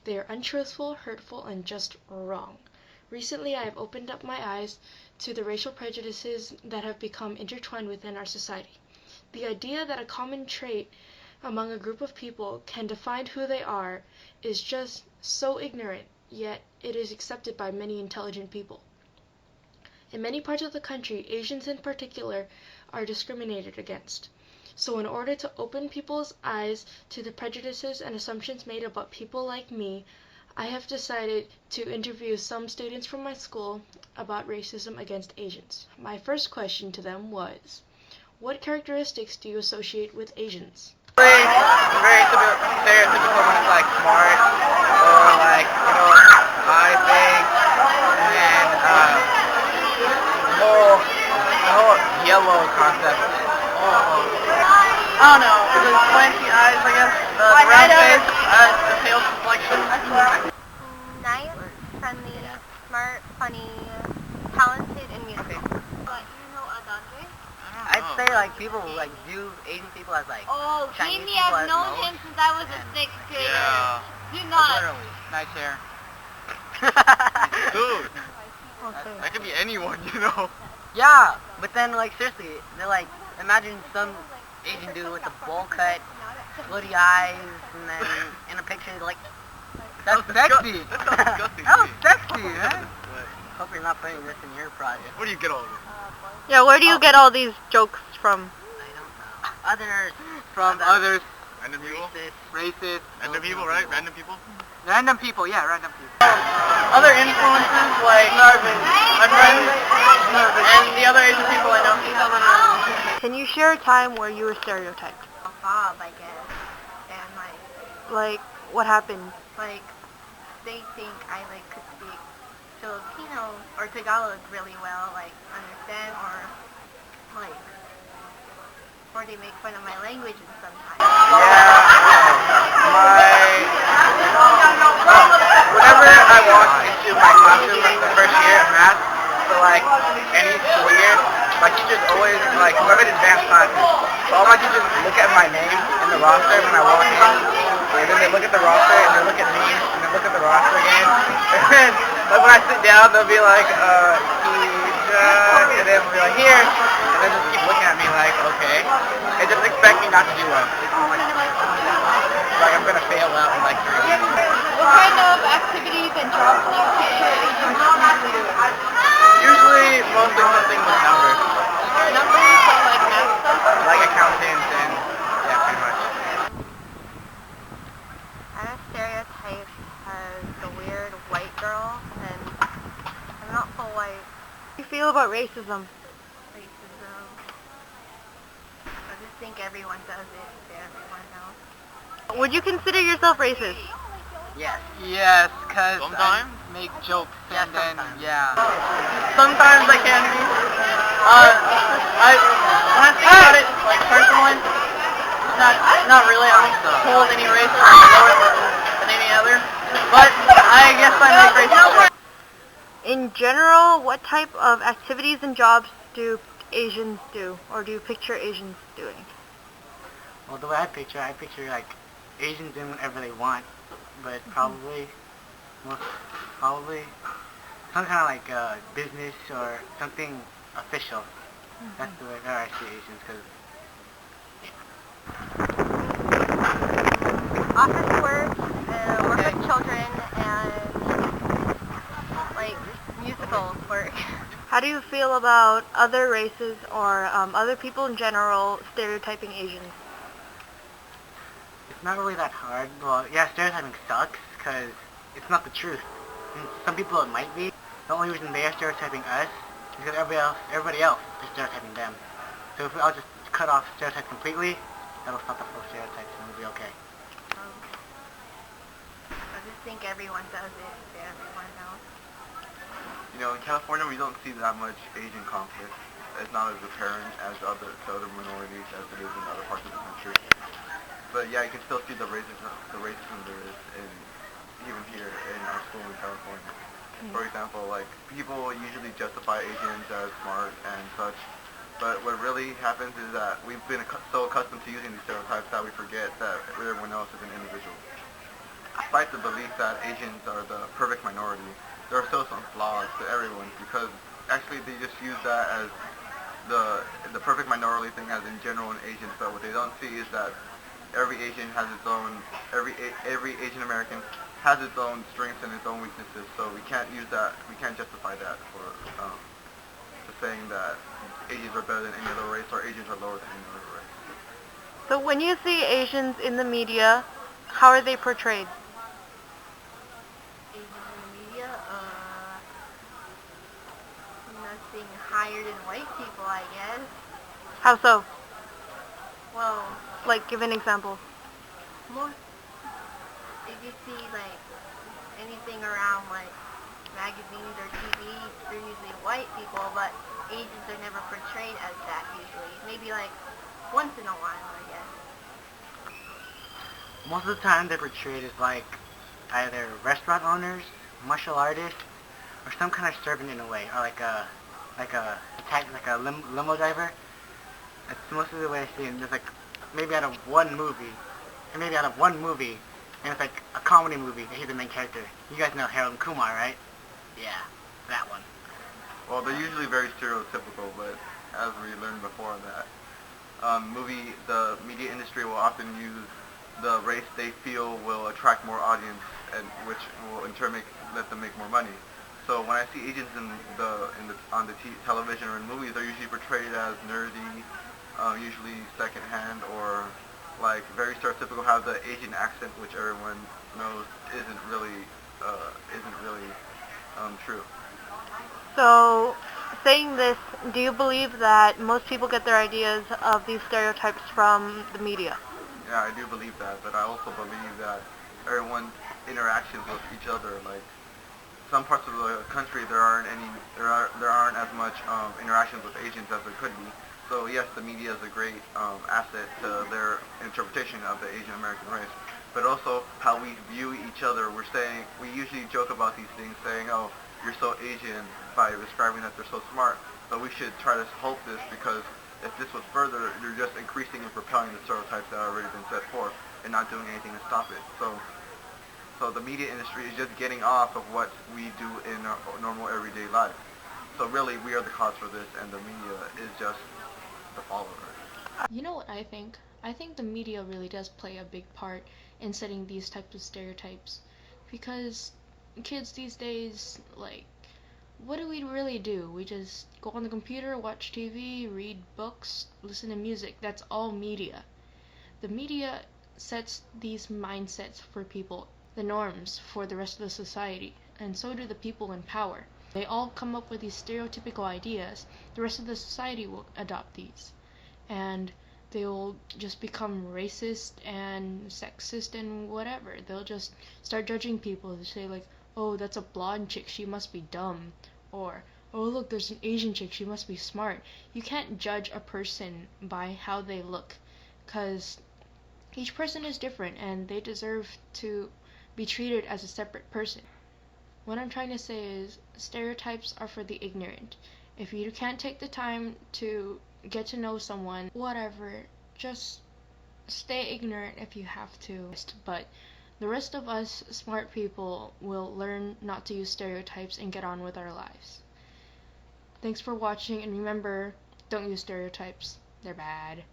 They are untruthful, hurtful, and just wrong. Recently, I have opened up my eyes to the racial prejudices that have become intertwined within our society. The idea that a common trait among a group of people can define who they are is just so ignorant, yet it is accepted by many intelligent people. In many parts of the country, Asians in particular are discriminated against. So in order to open people's eyes to the prejudices and assumptions made about people like me, I have decided to interview some students from my school about racism against Asians. My first question to them was, what characteristics do you associate with Asians? Very stereotypical when it's like smart or like, I think, and the whole yellow concept. I don't know, the slanty eyes, I guess, the round face, the pale complexion. Nice, friendly, smart, funny, talented, and musical. But you know Adandre? I'd say like people like view Asian people as like Chinese Jamie, people I've as known most. him since I was a 6th grader. Yeah. Do not. Literally. Nice hair. Dude, that could be anyone, Yeah, but then like seriously, they're like imagine some Asian dude with a bowl cut, bloody eyes, and then in a picture like that's sexy. That's disgusting. That was sexy, man. Hope you're not putting this in your project. Where do you get all of it? Yeah, where do you get all these jokes from? I don't know. Others. From others. Random people? Racist. Racist. Random people, right? Random people? Random people, yeah, random people. Other influences like my friends and the other Asian people I know. Can you share a time where you were stereotyped? Bob, I guess. And Like, what happened? they think I could speak Filipino or Tagalog really well, understand, or they make fun of my language sometimes. Whenever I walked into my classroom the first year of math, so any school year, my teachers always, I'm in advanced classes, so all my teachers look at my name in the roster when I walk in, and then they look at the roster, and they look at me, and then look at the roster again, and then when I sit down, they'll be like, and then we'll be like, here, and then just keep looking at me like, okay, and just expect me not to do well. I'm going to fail out in 3 weeks. What kind of activities and jobs do you picture Asians do? Usually, mostly something with numbers. Numbers, so math stuff? Like accountants and, yeah, pretty much. I'm a stereotype as the weird white girl, and I'm not full white. How do you feel about racism? Racism. I just think everyone does it to everyone else. Would you consider yourself racist? Yes. Yes, because Sometimes? I make jokes Yeah, and then, sometimes. yeah. Sometimes I can be. When I think about it, personally, not really. I don't hold any race lower than any other. But I guess I make racist. In general, what type of activities and jobs do Asians do, or do you picture Asians doing? Well, the way I picture Asians doing whatever they want, but probably some kind of business or something official. That's the way I see Asians, Office work, work with children, and musical work. How do you feel about other races or other people in general stereotyping Asians? it's not really that hard. Well, yeah, stereotyping sucks because it's not the truth. And some people it might be. The only reason they are stereotyping us is because everybody else is stereotyping them. So if we all just cut off stereotypes completely, that'll stop the full stereotypes and we'll be okay. I just think everyone does it to everyone else. In California we don't see that much Asian conflict. It's not as apparent as to other minorities as it is in other parts of the country. But yeah, you can still see the racism there is even here in our school in California. For example, people usually justify Asians as smart and such, but what really happens is that we've been so accustomed to using these stereotypes that we forget that everyone else is an individual. despite the belief that Asians are the perfect minority, there are still some flaws to everyone because actually they just use that as the perfect minority thing as in general in Asians, but what they don't see is that every Asian has its own, every Asian American has its own strengths and its own weaknesses, so we can't use that, we can't justify that for saying that Asians are better than any other race or Asians are lower than any other race. So when you see Asians in the media, how are they portrayed? Asians in the media, nothing higher than white people, I guess. How so? Well, Like, give an example. most, if you see, like, anything around, like, magazines or TV, they're usually white people, but Asians are never portrayed as that usually. Maybe, like, once in a while, I guess. Most of the time they're portrayed as like either restaurant owners, martial artists, or some kind of servant in a way, or like a limo driver. That's mostly the way I see it. There's like maybe out of one movie, and it's like a comedy movie that he's the main character. You guys know Harold and Kumar, right? Yeah, that one. Well, they're usually very stereotypical, but as we learned before that, the media industry will often use the race they feel will attract more audience, and which will in turn let them make more money. So when I see Asians on the television or in movies, they're usually portrayed as nerdy, usually secondhand, or like very stereotypical, have the Asian accent, which everyone knows isn't really true. So, saying this, do you believe that most people get their ideas of these stereotypes from the media? Yeah, I do believe that, but I also believe that everyone's interactions with each other, like some parts of the country, there aren't as much interactions with Asians as there could be. So yes, the media is a great asset to their interpretation of the Asian American race, but also how we view each other. We usually joke about these things, saying, "Oh, you're so Asian," by describing that they're so smart. But we should try to halt this, because if this was further, you're just increasing and propelling the stereotypes that have already been set forth and not doing anything to stop it. So the media industry is just getting off of what we do in our normal everyday life. So really, we are the cause for this, and the media is just the follower. You know what I think? I think the media really does play a big part in setting these types of stereotypes, because kids these days, like, what do we really do? We just go on the computer, watch TV, read books, listen to music. That's all media. The media sets these mindsets for people, the norms for the rest of the society, and so do the people in power. They all come up with these stereotypical ideas. The rest of the society will adopt these, and they'll just become racist and sexist and whatever. They'll just start judging people. They say, like, "Oh, that's a blonde chick, she must be dumb," or, "Oh, look, there's an Asian chick, she must be smart." You can't judge a person by how they look, because each person is different and they deserve to be treated as a separate person. What I'm trying to say is, stereotypes are for the ignorant. If you can't take the time to get to know someone, whatever, just stay ignorant if you have to. But the rest of us smart people will learn not to use stereotypes and get on with our lives. Thanks for watching, and remember, don't use stereotypes. They're bad.